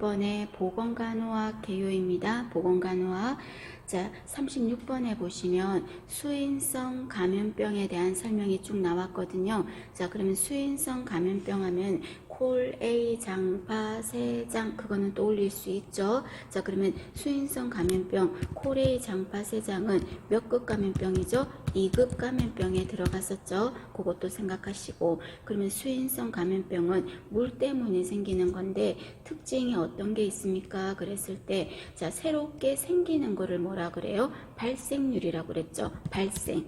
36번의 보건간호학 개요입니다. 보건간호학. 자, 36번에 보시면 수인성 감염병에 대한 설명이 쭉 나왔거든요. 자, 그러면 수인성 감염병 하면 콜, A, 장파, 세장, 그거는 떠올릴 수 있죠. 자, 그러면 수인성 감염병, 콜, A, 장파, 세장은 몇 급 감염병이죠? 2급 감염병에 들어갔었죠. 그것도 생각하시고, 그러면 수인성 감염병은 물 때문에 생기는 건데 특징이 어떤 게 있습니까? 그랬을 때, 자, 새롭게 생기는 거를 뭐라 그래요? 발생률이라고 그랬죠. 발생.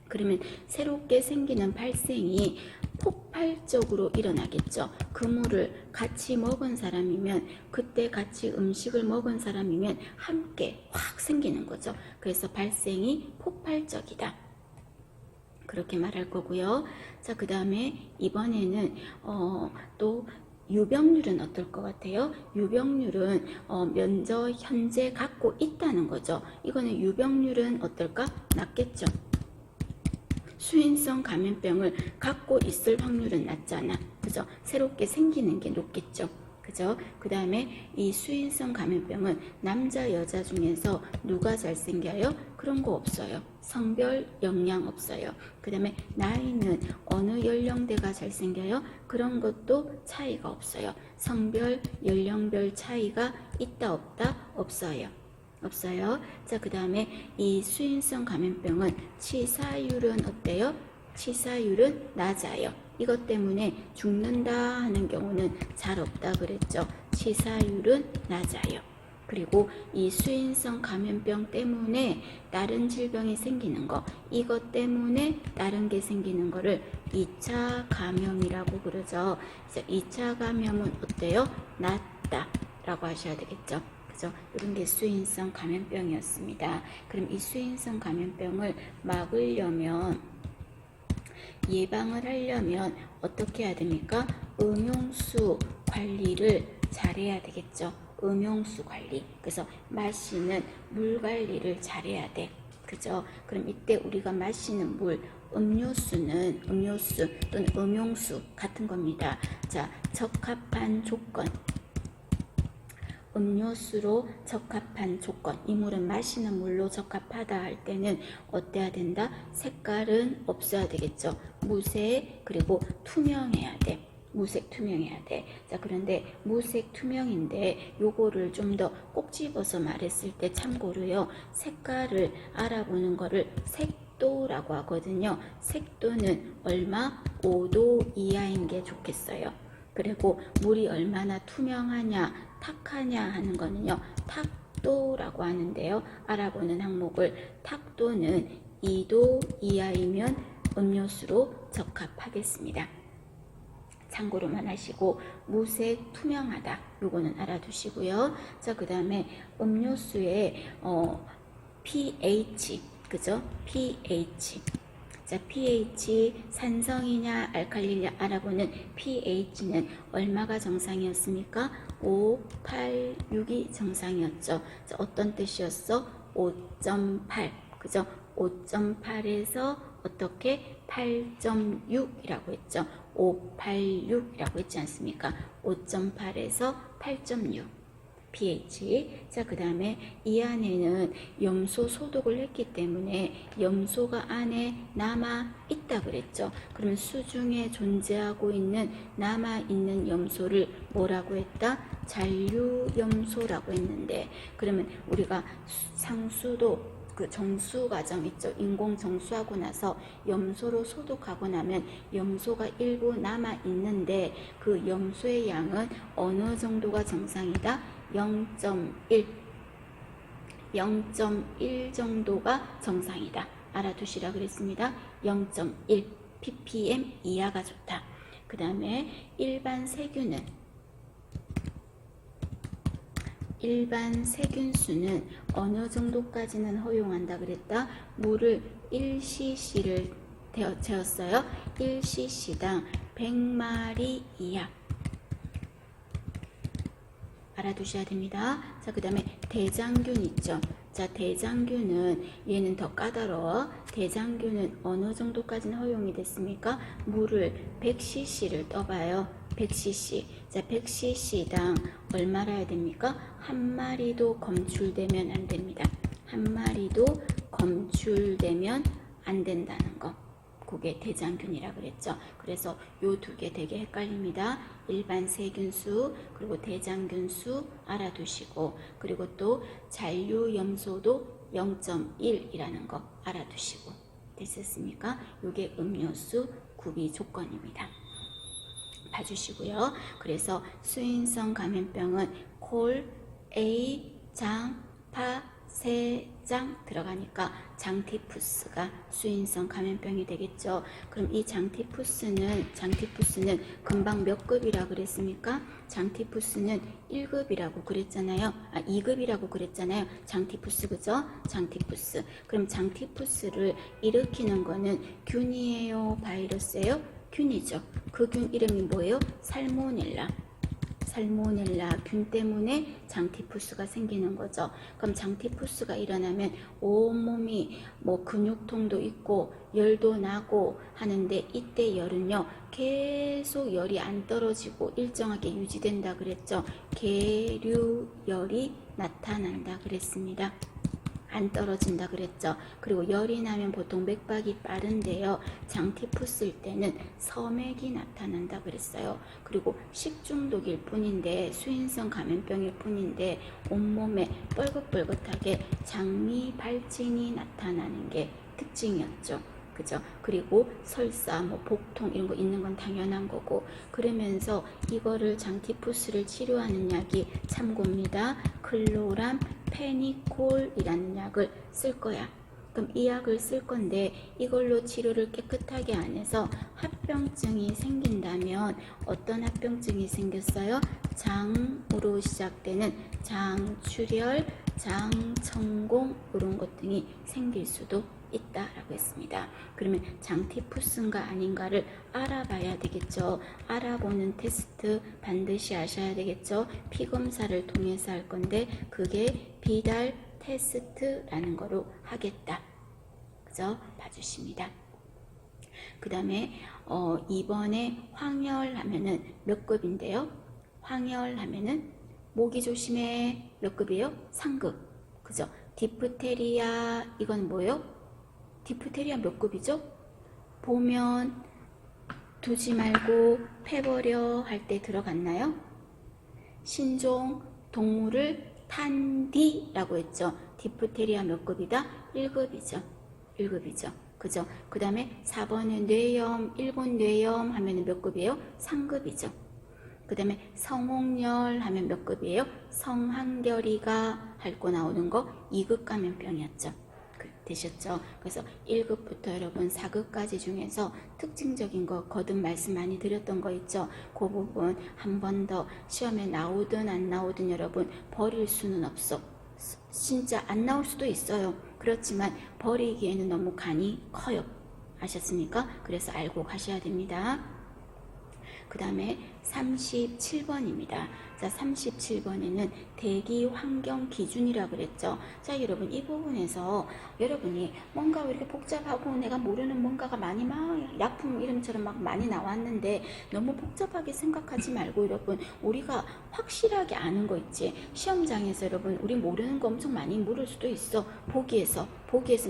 그러면 새롭게 생기는 발생이 폭발적으로 일어나겠죠. 그 물을 같이 먹은 사람이면, 그때 같이 음식을 먹은 사람이면 함께 확 생기는 거죠. 그래서 발생이 폭발적이다, 그렇게 말할 거고요. 자, 그 다음에 이번에는 또 유병률은 어떨 것 같아요? 유병률은 먼저 현재 갖고 있다는 거죠. 이거는 유병률은 어떨까? 낮겠죠. 수인성 감염병을 갖고 있을 확률은 낮잖아. 그죠? 새롭게 생기는 게 높겠죠. 그죠? 그 다음에 이 수인성 감염병은 남자 여자 중에서 누가 잘 생겨요? 그런 거 없어요. 성별 영향 없어요. 그 다음에 나이는 어느 연령대가 잘 생겨요? 그런 것도 차이가 없어요. 성별 연령별 차이가 있다 없다? 없어요. 없어요. 자, 그 다음에 이 수인성 감염병은 치사율은 어때요? 치사율은 낮아요. 이것 때문에 죽는다 하는 경우는 잘 없다 그랬죠. 치사율은 낮아요. 그리고 이 수인성 감염병 때문에 다른 질병이 생기는 거, 이것 때문에 다른 게 생기는 거를 2차 감염이라고 그러죠. 그래서 2차 감염은 어때요? 낮다 라고 하셔야 되겠죠. 그죠? 이런 게 수인성 감염병이었습니다. 그럼 이 수인성 감염병을 막으려면, 예방을 하려면 어떻게 해야 됩니까? 음용수 관리를 잘해야 되겠죠. 음용수 관리. 그래서 마시는 물 관리를 잘해야 돼. 그죠? 그럼 이때 우리가 마시는 물, 음료수는 음료수 또는 음용수 같은 겁니다. 자, 적합한 조건. 음료수로 적합한 조건, 이 물은 마시는 물로 적합하다 할 때는 어때야 된다? 색깔은 없어야 되겠죠. 무색, 그리고 투명해야 돼. 무색 투명해야 돼. 자, 그런데 무색 투명인데 요거를 좀 더 꼭 집어서 말했을 때 참고로요, 색깔을 알아보는 거를 색도라고 하거든요. 색도는 얼마? 5도 이하인 게 좋겠어요. 그리고 물이 얼마나 투명하냐, 탁하냐 하는 거는요, 탁도라고 하는데요. 알아보는 항목을, 탁도는 2도 이하이면 음료수로 적합하겠습니다. 참고로만 하시고, 무색 투명하다, 요거는 알아두시고요. 자, 그 다음에 음료수의 pH, 그죠? pH. 자, pH 산성이냐 알칼리냐 알아보는 pH는 얼마가 정상이었습니까? 5, 8, 6이 정상이었죠. 자, 어떤 뜻이었어? 5.8, 그죠? 5.8에서 어떻게? 8.6이라고 했죠. 586이라고 했지 않습니까? 5.8에서 8.6 pH. 자, 그 다음에 이 안에는 염소 소독을 했기 때문에 염소가 안에 남아 있다 그랬죠. 그러면 수중에 존재하고 있는 남아 있는 염소를 뭐라고 했다? 잔류염소라고 했는데, 그러면 우리가 상수도 그 정수 과정 있죠. 인공 정수하고 나서 염소로 소독하고 나면 염소가 일부 남아 있는데 그 염소의 양은 어느 정도가 정상이다? 0.1 정도가 정상이다. 알아두시라 그랬습니다. 0.1 ppm 이하가 좋다. 그 다음에 일반 세균수는 어느 정도까지는 허용한다 그랬다? 물을 1cc를 재었어요. 1cc당 100마리 이하. 알아두셔야 됩니다. 자, 그 다음에 대장균 있죠. 자, 대장균은 얘는 더 까다로워. 대장균은 어느 정도까지는 허용이 됐습니까? 물을 100cc를 떠봐요. 100cc. 자, 100cc당 얼마라야 됩니까? 한 마리도 검출되면 안 됩니다. 한 마리도 검출되면 안 된다는 거. 그게 대장균이라 그랬죠. 그래서 요 두 개 되게 헷갈립니다. 일반 세균수 그리고 대장균수 알아두시고, 그리고 또 잔류염소도 0.1이라는 거 알아두시고. 됐었습니까? 요게 음료수 구비 조건입니다. 봐주시고요. 그래서 수인성 감염병은 콜, A, 장, 파, 세장 들어가니까 장티푸스가 수인성 감염병이 되겠죠. 그럼 이 장티푸스는 금방 몇 급이라고 그랬습니까? 장티푸스는 1급이라고 그랬잖아요. 2급이라고 그랬잖아요. 장티푸스, 그죠? 장티푸스. 그럼 장티푸스를 일으키는 거는 균이에요, 바이러스예요? 균이죠. 그 균 이름이 뭐예요? 살모넬라 균 때문에 장티푸스가 생기는 거죠. 그럼 장티푸스가 일어나면 온몸이 근육통도 있고 열도 나고 하는데, 이때 열은요 계속 열이 안 떨어지고 일정하게 유지된다 그랬죠. 계류열이 나타난다 그랬습니다. 안 떨어진다 그랬죠. 그리고 열이 나면 보통 맥박이 빠른데요. 장티푸스일 때는 서맥이 나타난다 그랬어요. 그리고 식중독일 뿐인데, 수인성 감염병일 뿐인데 온몸에 뻘긋뻘긋하게 장미 발진이 나타나는 게 특징이었죠. 그죠? 그리고 설사, 복통 이런 거 있는 건 당연한 거고, 그러면서 이거를 장티푸스를 치료하는 약이 참고입니다. 클로람 페니콜이라는 약을 쓸 거야. 그럼 이 약을 쓸 건데, 이걸로 치료를 깨끗하게 안 해서 합병증이 생긴다면 어떤 합병증이 생겼어요? 장으로 시작되는 장출혈, 장천공 이런 것 등이 생길 수도 있다라고 했습니다. 그러면 장티푸스인가 아닌가를 알아봐야 되겠죠. 알아보는 테스트 반드시 하셔야 되겠죠. 피검사를 통해서 할 건데 그게 비달 테스트라는 거로 하겠다. 그죠? 봐주십니다. 그 다음에 이번에 황열하면은 몇 급인데요? 황열하면은 모기 조심해. 몇 급이에요? 3급. 그죠? 디프테리아 이건 뭐예요? 디프테리아 몇 급이죠? 보면 두지 말고 패버려 할 때 들어갔나요? 신종 동물을 탄디라고 했죠. 디프테리아 몇 급이다? 1급이죠. 1급이죠. 그죠? 그 다음에 4번에 뇌염, 일본 뇌염 하면 몇 급이에요? 3급이죠. 그 다음에 성홍열 하면 몇 급이에요? 성한결이가 핥고 나오는 거 2급 감염병이었죠. 되셨죠? 그래서 1급부터 여러분 4급까지 중에서 특징적인 거 거듭 말씀 많이 드렸던 거 있죠? 그 부분 한 번 더 시험에 나오든 안 나오든 여러분 버릴 수는 없어. 진짜 안 나올 수도 있어요. 그렇지만 버리기에는 너무 간이 커요. 아셨습니까? 그래서 알고 가셔야 됩니다. 그 다음에 37번입니다. 자, 37번에는 대기 환경 기준이라고 그랬죠. 자, 여러분 이 부분에서 여러분이 뭔가 왜 이렇게 복잡하고 내가 모르는 뭔가가 많이 막 약품 이름처럼 막 많이 나왔는데 너무 복잡하게 생각하지 말고, 여러분 우리가 확실하게 아는 거 있지. 시험장에서 여러분 우리 모르는 거 엄청 많이 물을 수도 있어. 보기에서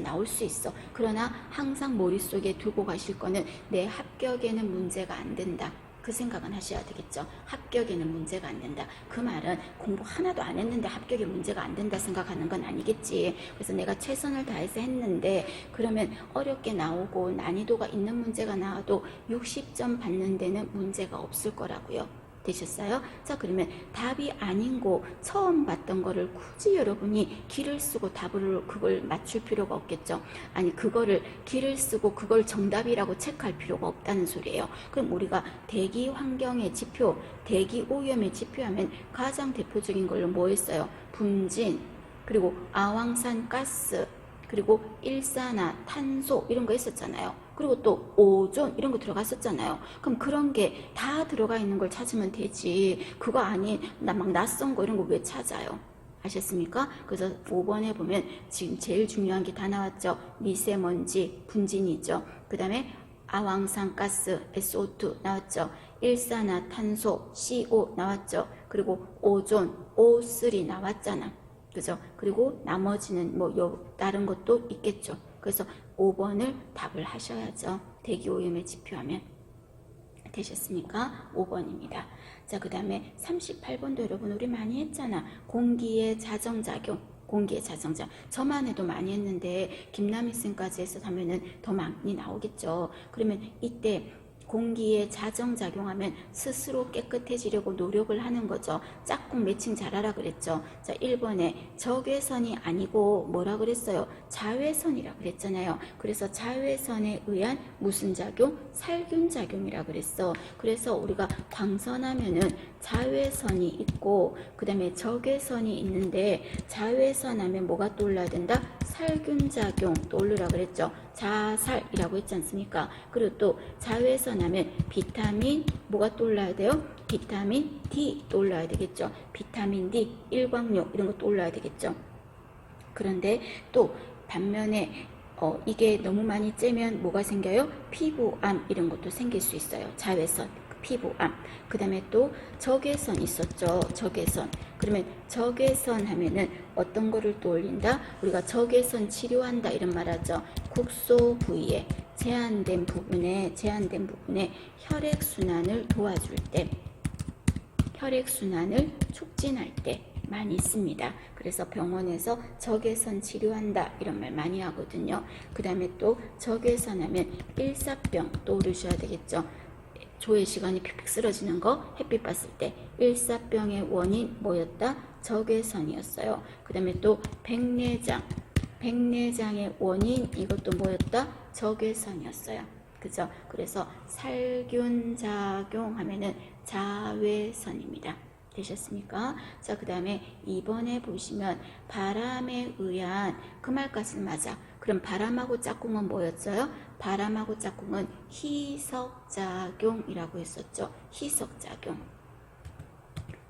나올 수 있어. 그러나 항상 머릿속에 두고 가실 거는 내 합격에는 문제가 안 된다. 그 생각은 하셔야 되겠죠. 합격에는 문제가 안 된다. 그 말은 공부 하나도 안 했는데 합격에 문제가 안 된다 생각하는 건 아니겠지. 그래서 내가 최선을 다해서 했는데 그러면 어렵게 나오고 난이도가 있는 문제가 나와도 60점 받는 데는 문제가 없을 거라고요. 되셨어요? 자, 그러면 답이 아닌 거 처음 봤던 거를 굳이 여러분이 기를 쓰고 그걸 맞출 필요가 없겠죠. 아니, 그거를 기를 쓰고 그걸 정답이라고 체크할 필요가 없다는 소리예요. 그럼 우리가 대기 환경의 지표, 대기 오염의 지표하면 가장 대표적인 걸로 뭐 했어요? 분진, 그리고 아황산 가스, 그리고 일산화, 탄소 이런 거 있었잖아요. 그리고 또 오존 이런 거 들어갔었잖아요. 그럼 그런 게 다 들어가 있는 걸 찾으면 되지. 그거 아닌 나 막 낯선 거 이런 거 왜 찾아요? 아셨습니까? 그래서 5번에 보면 지금 제일 중요한 게 다 나왔죠. 미세먼지, 분진이죠. 그 다음에 아황산가스, SO2 나왔죠. 일산화탄소, CO 나왔죠. 그리고 오존, O3 나왔잖아. 그죠? 그리고 나머지는 뭐 다른 것도 있겠죠. 그래서 5번을 답을 하셔야죠. 대기오염의 지표하면. 되셨습니까? 5번입니다. 자, 그 다음에 38번도 여러분 우리 많이 했잖아. 공기의 자정작용. 공기의 자정작용. 저만 해도 많이 했는데 김남희 쌤까지 해서 하면은 더 많이 나오겠죠. 그러면 이때 공기에 자정작용하면 스스로 깨끗해지려고 노력을 하는 거죠. 짝꿍 매칭 잘하라 그랬죠. 자, 1번에 적외선이 아니고 뭐라 그랬어요? 자외선이라 그랬잖아요. 그래서 자외선에 의한 무슨 작용? 살균 작용이라 그랬어. 그래서 우리가 광선하면은 자외선이 있고 그 다음에 적외선이 있는데 자외선 하면 뭐가 떠올라야 된다? 살균 작용 떠올르라 그랬죠. 자살이라고 했지 않습니까? 그리고 또 자외선 하면 비타민 뭐가 떠올라야 돼요? 비타민 D 떠올라야 되겠죠. 비타민 D, 일광욕 이런 거 떠올라야 되겠죠. 그런데 또 반면에 이게 너무 많이 쬐면 뭐가 생겨요? 피부암 이런 것도 생길 수 있어요. 자외선, 피부암. 그 다음에 또 적외선 있었죠. 적외선. 그러면 적외선 하면은 어떤 거를 떠올린다? 우리가 적외선 치료한다 이런 말 하죠. 국소 부위에 제한된 부분에 혈액순환을 도와줄 때, 혈액순환을 촉진할 때 많이 씁니다. 그래서 병원에서 적외선 치료한다 이런 말 많이 하거든요. 그 다음에 또 적외선 하면 일사병 떠오르셔야 되겠죠. 조의 시간이 픽픽 쓰러지는 거 햇빛 봤을 때 일사병의 원인 뭐였다? 적외선이었어요. 그 다음에 또 백내장의 원인 이것도 뭐였다? 적외선이었어요. 그죠? 그래서 살균작용 하면은 자외선입니다. 되셨습니까? 자, 그 다음에 2번에 보시면 바람에 의한 그 말까지는 맞아. 그럼 바람하고 짝꿍은 뭐였어요? 바람하고 짝꿍은 희석작용이라고 했었죠. 희석작용.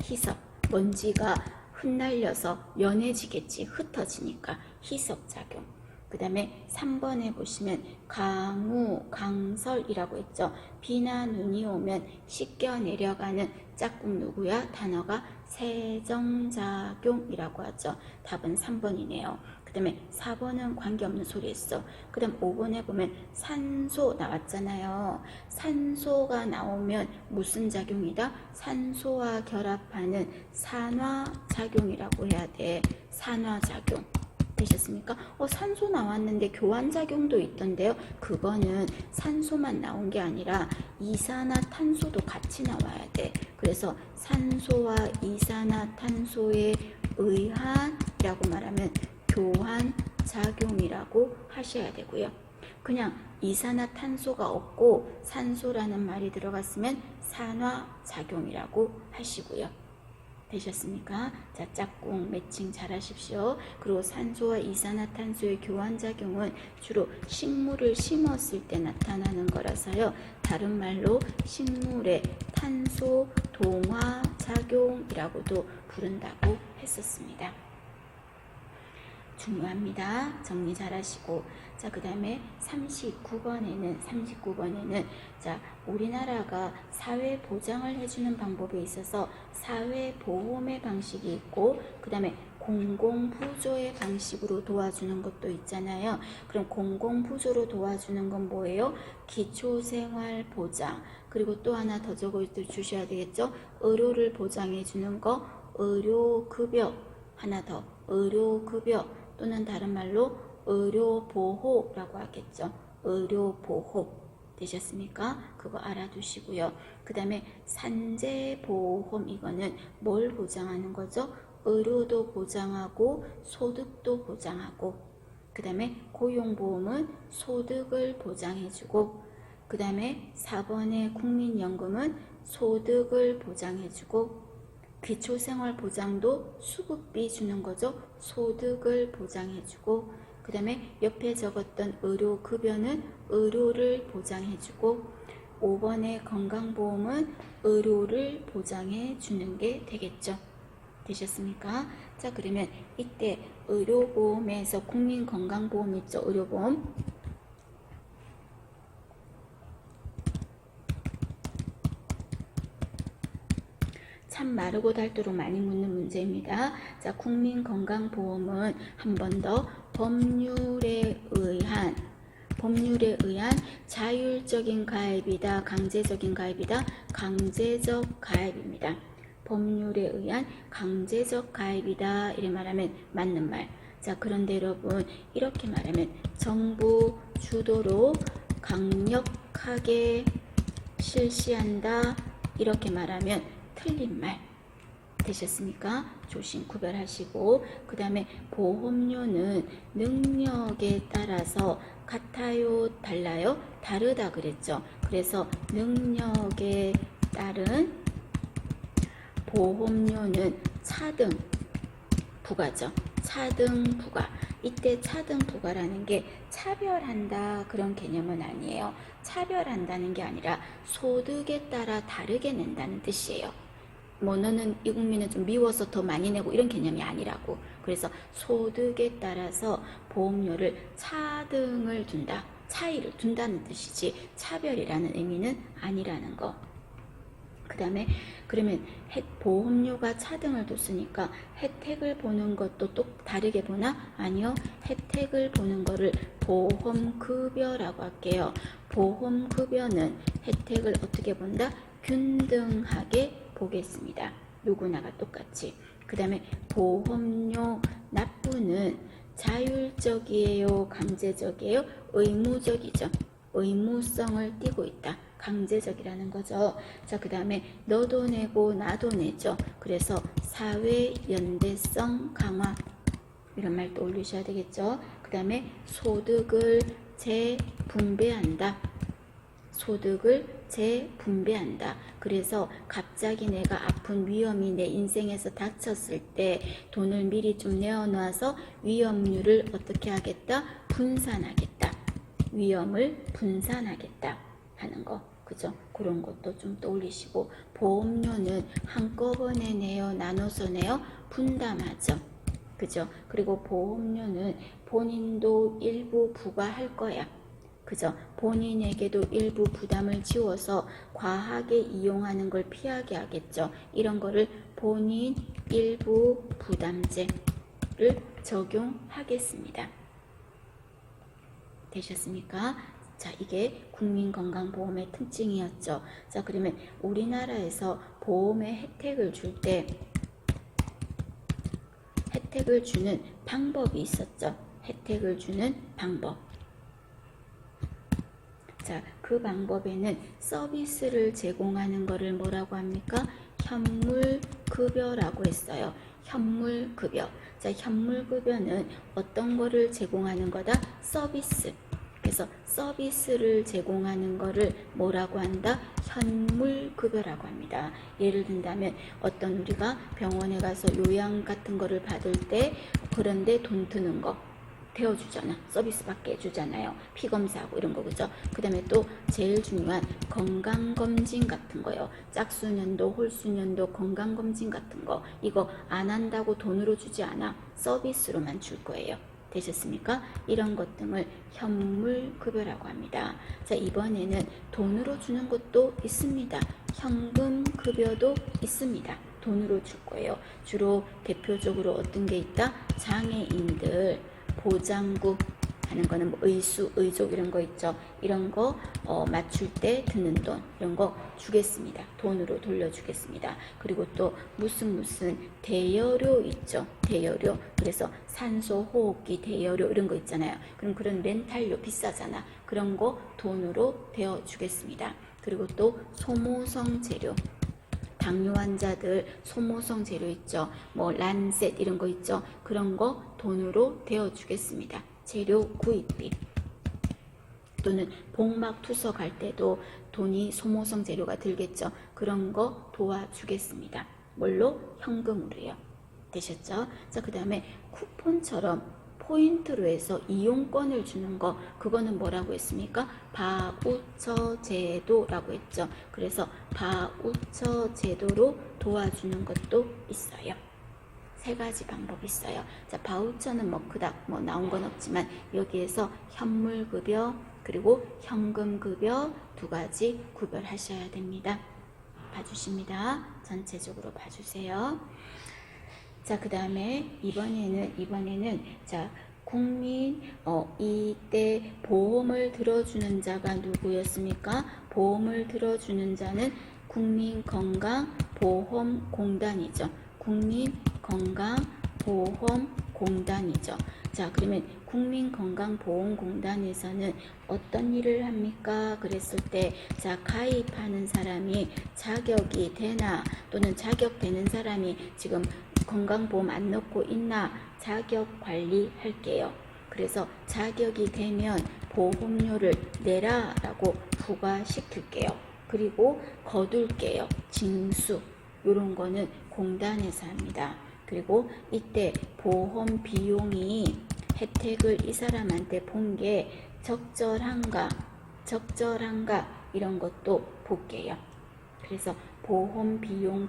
희석. 먼지가 흩날려서 연해지겠지. 흩어지니까 희석작용. 그 다음에 3번에 보시면 강우, 강설이라고 했죠. 비나 눈이 오면 씻겨 내려가는 짝꿍 누구야? 단어가 세정작용이라고 하죠. 답은 3번이네요. 그 다음에 4번은 관계없는 소리 했어. 그 다음 5번에 보면 산소 나왔잖아요. 산소가 나오면 무슨 작용이다? 산소와 결합하는 산화작용이라고 해야 돼. 산화작용. 되셨습니까? 산소 나왔는데 교환작용도 있던데요. 그거는 산소만 나온 게 아니라 이산화탄소도 같이 나와야 돼. 그래서 산소와 이산화탄소에 의한 이라고 말하면 교환작용이라고 하셔야 되고요. 그냥 이산화탄소가 없고 산소라는 말이 들어갔으면 산화작용이라고 하시고요. 되셨습니까? 자, 짝꿍 매칭 잘 하십시오. 그리고 산소와 이산화탄소의 교환작용은 주로 식물을 심었을 때 나타나는 거라서요. 다른 말로 식물의 탄소 동화작용이라고도 부른다고 했었습니다. 중요합니다. 정리 잘 하시고. 자, 그 다음에 39번에는 자, 우리나라가 사회 보장을 해주는 방법에 있어서 사회보험의 방식이 있고 그 다음에 공공부조의 방식으로 도와주는 것도 있잖아요. 그럼 공공부조로 도와주는 건 뭐예요? 기초생활보장. 그리고 또 하나 더 적어 주셔야 되겠죠? 의료를 보장해 주는 거 의료급여. 하나 더 의료급여 또는 다른 말로 의료보호라고 하겠죠. 의료보호. 되셨습니까? 그거 알아두시고요. 그 다음에 산재보험 이거는 뭘 보장하는 거죠? 의료도 보장하고 소득도 보장하고 그 다음에 고용보험은 소득을 보장해주고 그 다음에 4번의 국민연금은 소득을 보장해주고 기초생활보장도 수급비 주는 거죠. 소득을 보장해주고 그 다음에 옆에 적었던 의료급여는 의료를 보장해주고 5번의 건강보험은 의료를 보장해주는 게 되겠죠. 되셨습니까? 자, 그러면 이때 의료보험에서 국민건강보험 있죠? 의료보험. 참 마르고 닳도록 많이 묻는 문제입니다. 자, 국민건강보험은 한 번 더 법률에 의한 자율적인 가입이다, 강제적인 가입이다, 강제적 가입입니다. 법률에 의한 강제적 가입이다 이렇게 말하면 맞는 말. 자, 그런데 여러분 이렇게 말하면 정부 주도로 강력하게 실시한다 이렇게 말하면 틀린 말. 되셨습니까? 조심 구별하시고, 그 다음에 보험료는 능력에 따라서 같아요, 달라요? 다르다 그랬죠. 그래서 능력에 따른 보험료는 차등 부과죠. 차등 부과. 이때 차등 부과라는 게 차별한다 그런 개념은 아니에요. 차별한다는 게 아니라 소득에 따라 다르게 낸다는 뜻이에요. 뭐 너는 이 국민은 좀 미워서 더 많이 내고 이런 개념이 아니라고. 그래서 소득에 따라서 보험료를 차등을 둔다, 차이를 둔다는 뜻이지 차별이라는 의미는 아니라는 거. 그 다음에 그러면 보험료가 차등을 뒀으니까 혜택을 보는 것도 또 다르게 보나? 아니요. 혜택을 보는 거를 보험급여라고 할게요. 보험급여는 혜택을 어떻게 본다? 균등하게 보겠습니다. 누구나가 똑같이. 그 다음에 보험료 납부는 자율적이에요? 강제적이에요? 의무적이죠. 의무성을 띠고 있다. 강제적이라는 거죠. 자, 그 다음에 너도 내고 나도 내죠. 그래서 사회 연대성 강화 이런 말 또 올리셔야 되겠죠. 그 다음에 소득을 재분배한다. 소득을 재분배한다. 그래서 갑자기 내가 아픈 위험이 내 인생에서 닥쳤을 때 돈을 미리 좀 내어놔서 위험률을 어떻게 하겠다? 분산하겠다. 위험을 분산하겠다 하는 거. 그죠? 그런 것도 좀 떠올리시고, 보험료는 한꺼번에 내요? 나눠서 내요? 분담하죠. 그죠? 그리고 보험료는 본인도 일부 부과할 거야. 그죠? 본인에게도 일부 부담을 지워서 과하게 이용하는 걸 피하게 하겠죠. 이런 거를 본인 일부 부담제를 적용하겠습니다. 되셨습니까? 자, 이게 국민건강보험의 특징이었죠. 자, 그러면 우리나라에서 보험의 혜택을 줄 때 혜택을 주는 방법이 있었죠. 혜택을 주는 방법. 자, 그 방법에는 서비스를 제공하는 것을 뭐라고 합니까? 현물급여라고 했어요. 현물급여. 자, 현물급여는 어떤 거를 제공하는 거다? 서비스. 그래서 서비스를 제공하는 거를 뭐라고 한다? 현물급여라고 합니다. 예를 든다면 어떤 우리가 병원에 가서 요양 같은 거를 받을 때 그런데 돈 드는 거 태워주잖아. 서비스 받게 해주잖아요. 피검사하고 이런 거, 그죠? 그 다음에 또 제일 중요한 건강검진 같은 거요. 짝수년도, 홀수년도 건강검진 같은 거. 이거 안 한다고 돈으로 주지 않아. 서비스로만 줄 거예요. 되셨습니까? 이런 것 등을 현물급여라고 합니다. 자, 이번에는 돈으로 주는 것도 있습니다. 현금급여도 있습니다. 돈으로 줄 거예요. 주로 대표적으로 어떤 게 있다? 장애인들, 보장구 하는 거는 뭐 의수, 의족 이런 거 있죠. 이런 거 맞출 때 드는 돈 이런 거 주겠습니다. 돈으로 돌려주겠습니다. 그리고 또 무슨 대여료 있죠. 대여료. 그래서 산소, 호흡기 대여료 이런 거 있잖아요. 그럼 그런 렌탈료 비싸잖아. 그런 거 돈으로 대여주겠습니다. 그리고 또 소모성 재료. 당뇨 환자들 소모성 재료 있죠. 뭐 란셋 이런 거 있죠. 그런 거 돈으로 대여주겠습니다. 재료 구입비. 또는 복막 투석할 때도 돈이 소모성 재료가 들겠죠. 그런 거 도와주겠습니다. 뭘로? 현금으로요. 되셨죠? 자, 그 다음에 쿠폰처럼 포인트로 해서 이용권을 주는 거, 그거는 뭐라고 했습니까? 바우처 제도라고 했죠. 그래서 바우처 제도로 도와주는 것도 있어요. 세 가지 방법이 있어요. 자, 바우처는 뭐 그닥 뭐 나온 건 없지만 여기에서 현물급여 그리고 현금급여 두 가지 구별하셔야 됩니다. 봐주십니다. 전체적으로 봐주세요. 자, 그 다음에 이번에는 자, 국민 이때 보험을 들어주는 자가 누구였습니까? 보험을 들어주는 자는 국민건강보험공단이죠. 국민건강보험공단이죠. 자, 그러면 국민건강보험공단에서는 어떤 일을 합니까? 그랬을 때, 자, 가입하는 사람이 자격이 되나 또는 자격되는 사람이 지금 건강보험 안 넣고 있나 자격 관리할게요. 그래서 자격이 되면 보험료를 내라 라고 부과시킬게요. 그리고 거둘게요. 징수 이런 거는 공단에서 합니다. 그리고 이때 보험 비용이 혜택을 이 사람한테 본 게 적절한가 이런 것도 볼게요. 그래서 보험 비용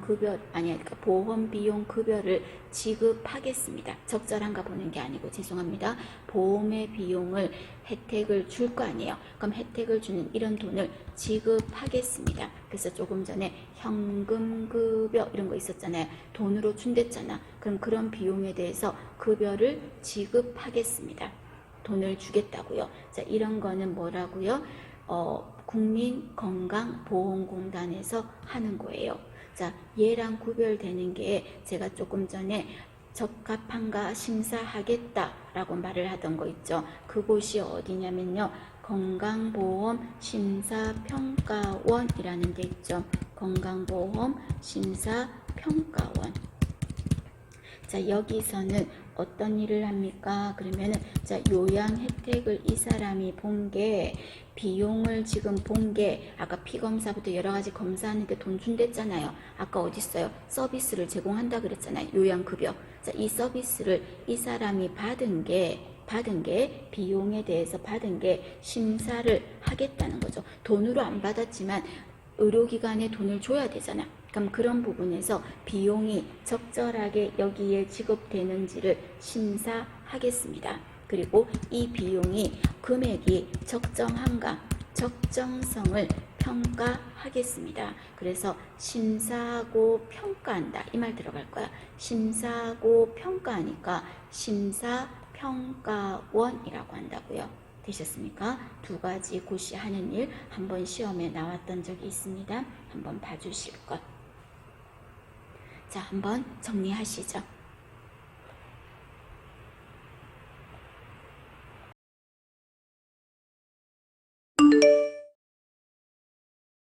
급여를 지급하겠습니다. 적절한가 보는 게 아니고 죄송합니다. 보험의 비용을 혜택을 줄 거 아니에요. 그럼 혜택을 주는 이런 돈을 지급하겠습니다. 그래서 조금 전에 현금 급여 이런 거 있었잖아요. 돈으로 준댔잖아. 그럼 그런 비용에 대해서 급여를 지급하겠습니다. 돈을 주겠다고요. 자, 이런 거는 뭐라고요? 국민건강보험공단에서 하는 거예요. 자, 얘랑 구별되는 게 제가 조금 전에 적합한가 심사하겠다라고 말을 하던 거 있죠. 그곳이 어디냐면요. 건강보험심사평가원이라는 게 있죠. 건강보험심사평가원. 자, 여기서는 어떤 일을 합니까? 그러면은 자, 요양 혜택을 이 사람이 본 게 비용을 지금 본 게 아까 피검사부터 여러 가지 검사하는데 돈 준댔잖아요. 아까 어디 있어요? 서비스를 제공한다 그랬잖아요. 요양급여. 자, 이 서비스를 이 사람이 받은 게 비용에 대해서 받은 게 심사를 하겠다는 거죠. 돈으로 안 받았지만 의료기관에 돈을 줘야 되잖아. 그럼 그런 부분에서 비용이 적절하게 여기에 지급되는지를 심사하겠습니다. 그리고 이 비용이 금액이 적정한가 적정성을 평가하겠습니다. 그래서 심사하고 평가한다 이 말 들어갈 거야. 심사하고 평가하니까 심사평가원이라고 한다고요. 되셨습니까? 두 가지 고시 하는 일 한번 시험에 나왔던 적이 있습니다. 한번 봐주실 것. 자, 한번 정리하시죠.